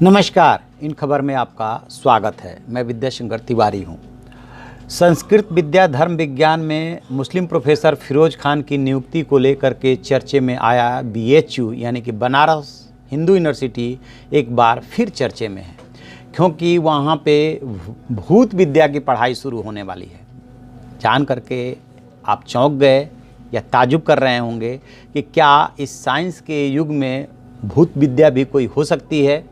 नमस्कार, इन खबर में आपका स्वागत है। मैं विद्याशंकर तिवारी हूँ। संस्कृत विद्या धर्म विज्ञान में मुस्लिम प्रोफेसर फिरोज खान की नियुक्ति को लेकर के चर्चे में आया BHU यानी कि बनारस हिंदू यूनिवर्सिटी एक बार फिर चर्चे में है, क्योंकि वहाँ पे भूत विद्या की पढ़ाई शुरू होने वाली है। जान करके आप चौंक गए या ताजुब कर रहे होंगे कि क्या इस साइंस के युग में भूत विद्या भी कोई हो सकती है।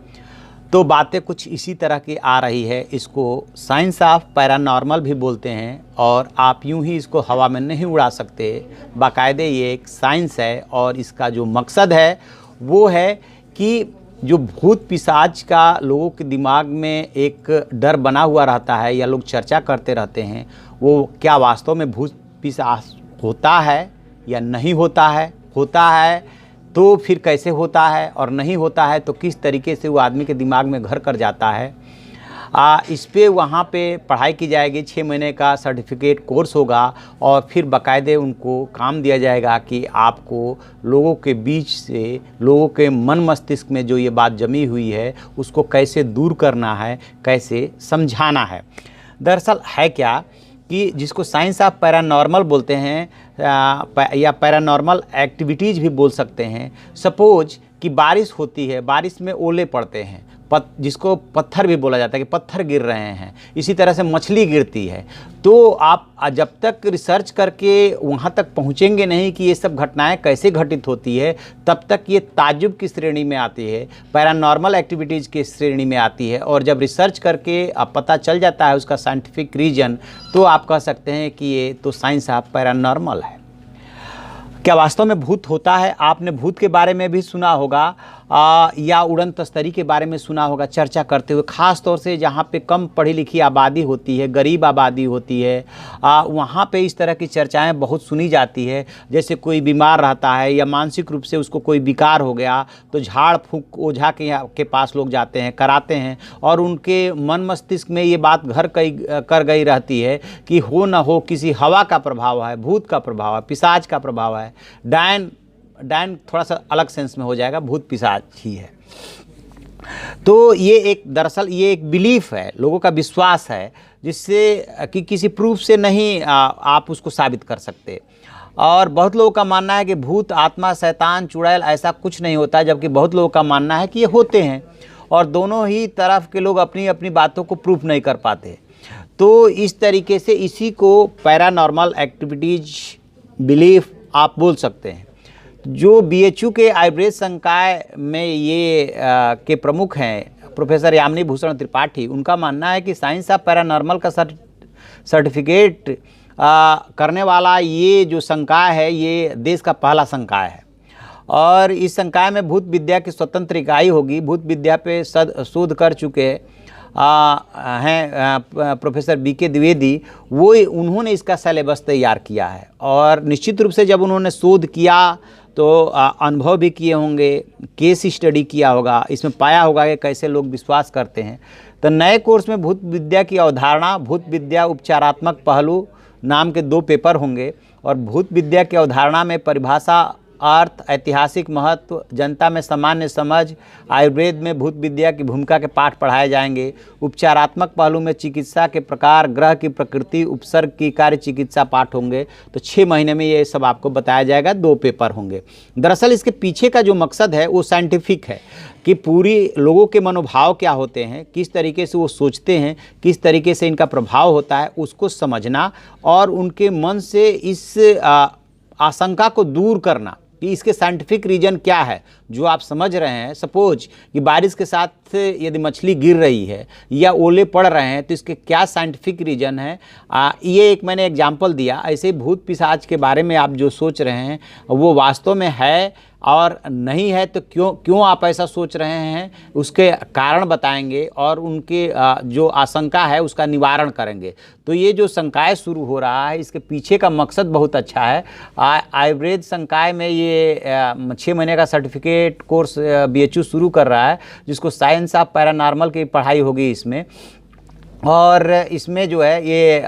तो बातें कुछ इसी तरह की आ रही है। इसको साइंस ऑफ पैरानॉर्मल भी बोलते हैं और आप यूं ही इसको हवा में नहीं उड़ा सकते। बाकायदे ये एक साइंस है और इसका जो मकसद है वो है कि जो भूत पिशाच का लोगों के दिमाग में एक डर बना हुआ रहता है या लोग चर्चा करते रहते हैं, वो क्या वास्तव में भूत पिशाच होता है या नहीं होता है। होता है तो फिर कैसे होता है और नहीं होता है तो किस तरीके से वो आदमी के दिमाग में घर कर जाता है। इस पे वहाँ पे पढ़ाई की जाएगी। 6 महीने का सर्टिफिकेट कोर्स होगा और फिर बाकायदे उनको काम दिया जाएगा कि आपको लोगों के बीच से, लोगों के मन मस्तिष्क में जो ये बात जमी हुई है उसको कैसे दूर करना है, कैसे समझाना है। दरअसल है क्या कि जिसको साइंस ऑफ पैरानॉर्मल बोलते हैं या पैरानॉर्मल एक्टिविटीज़ भी बोल सकते हैं। सपोज कि बारिश होती है, बारिश में ओले पड़ते हैं, जिसको पत्थर भी बोला जाता है कि पत्थर गिर रहे हैं। इसी तरह से मछली गिरती है। तो आप जब तक रिसर्च करके वहाँ तक पहुँचेंगे नहीं कि ये सब घटनाएं कैसे घटित होती है, तब तक ये ताज्जुब की श्रेणी में आती है, पैरानॉर्मल एक्टिविटीज़ की श्रेणी में आती है। और जब रिसर्च करके पता चल जाता है उसका साइंटिफिक रीजन, तो आप कह सकते हैं कि ये तो साइंस ऑफ पैरानॉर्मल है। क्या वास्तव में भूत होता है? आपने भूत के बारे में भी सुना होगा या उड़न तस्तरी के बारे में सुना होगा चर्चा करते हुए। ख़ास तौर से जहाँ पे कम पढ़ी लिखी आबादी होती है, गरीब आबादी होती है, वहाँ पे इस तरह की चर्चाएं बहुत सुनी जाती है। जैसे कोई बीमार रहता है या मानसिक रूप से उसको कोई विकार हो गया तो झाड़ फूँक ओझा के पास लोग जाते हैं, कराते हैं और उनके मन मस्तिष्क में ये बात घर कर गई रहती है कि हो न हो किसी हवा का प्रभाव है, भूत का प्रभाव है, पिशाच का प्रभाव है। डायन थोड़ा सा अलग सेंस में हो जाएगा, भूत पिशाच ही है। तो ये दरअसल ये एक बिलीफ है, लोगों का विश्वास है, जिससे कि किसी प्रूफ से नहीं आप उसको साबित कर सकते। और बहुत लोगों का मानना है कि भूत, आत्मा, शैतान, चुड़ैल ऐसा कुछ नहीं होता, जबकि बहुत लोगों का मानना है कि ये होते हैं। और दोनों ही तरफ के लोग अपनी अपनी बातों को प्रूफ नहीं कर पाते। तो इस तरीके से इसी को पैरानॉर्मल एक्टिविटीज बिलीफ आप बोल सकते हैं। जो BHU के आयुर्वेद संकाय में ये के प्रमुख हैं प्रोफेसर यामिनी भूषण त्रिपाठी, उनका मानना है कि साइंस ऑफ पैरानॉर्मल का सर्टिफिकेट करने वाला ये जो संकाय है ये देश का पहला संकाय है। और इस संकाय में भूत विद्या की स्वतंत्र इकाई होगी। भूत विद्या पे शोध कर चुके हैं प्रोफेसर BK द्विवेदी, उन्होंने इसका सिलेबस तैयार किया है। और निश्चित रूप से जब उन्होंने शोध किया तो अनुभव भी किए होंगे, केस स्टडी किया होगा, इसमें पाया होगा कि कैसे लोग विश्वास करते हैं। तो नए कोर्स में भूत विद्या की अवधारणा, भूत विद्या उपचारात्मक पहलू नाम के 2 पेपर होंगे। और भूत विद्या की अवधारणा में परिभाषा, अर्थ, ऐतिहासिक महत्व, जनता में सामान्य समझ, आयुर्वेद में भूत विद्या की भूमिका के पाठ पढ़ाए जाएंगे। उपचारात्मक पहलू में चिकित्सा के प्रकार, ग्रह की प्रकृति, उपसर्ग की कार्य चिकित्सा पाठ होंगे। तो 6 महीने में ये सब आपको बताया जाएगा। 2 पेपर होंगे। दरअसल इसके पीछे का जो मकसद है वो साइंटिफिक है कि पूरी लोगों के मनोभाव क्या होते हैं, किस तरीके से वो सोचते हैं, किस तरीके से इनका प्रभाव होता है, उसको समझना और उनके मन से इस आशंका को दूर करना कि इसके साइंटिफिक रीजन क्या है जो आप समझ रहे हैं। सपोज कि बारिश के साथ यदि मछली गिर रही है या ओले पड़ रहे हैं तो इसके क्या साइंटिफिक रीजन है। ये एक मैंने एग्जांपल दिया। ऐसे भूत पिशाच के बारे में आप जो सोच रहे हैं वो वास्तव में है और नहीं है, तो क्यों आप ऐसा सोच रहे हैं, उसके कारण बताएंगे और उनके जो आशंका है उसका निवारण करेंगे। तो ये जो संकाय शुरू हो रहा है इसके पीछे का मकसद बहुत अच्छा है। आयुर्वेद संकाय में ये 6 महीने का सर्टिफिकेट कोर्स BHU शुरू कर रहा है, जिसको साइंस ऑफ पैरानॉर्मल की पढ़ाई होगी इसमें। और इसमें जो है ये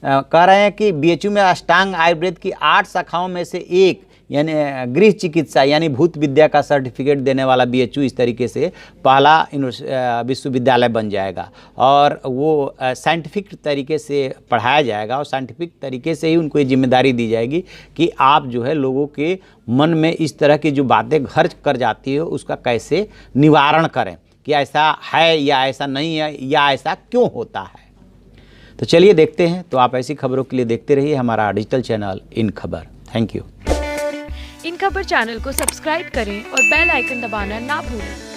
कह रहे हैं कि BHU में अष्टांग आयुर्वेद की 8 शाखाओं में से एक यानी गृह चिकित्सा यानी भूत विद्या का सर्टिफिकेट देने वाला BHU इस तरीके से पहला विश्वविद्यालय बन जाएगा। और वो साइंटिफिक तरीके से पढ़ाया जाएगा और साइंटिफिक तरीके से ही उनको ये जिम्मेदारी दी जाएगी कि आप जो है लोगों के मन में इस तरह की जो बातें घर कर जाती है उसका कैसे निवारण करें, कि ऐसा है या ऐसा नहीं है या ऐसा क्यों होता है। तो चलिए देखते हैं। तो आप ऐसी खबरों के लिए देखते रहिए हमारा डिजिटल चैनल इन खबर। Thank you. इन खबर चैनल को सब्सक्राइब करें और बेल आइकन दबाना ना भूलें।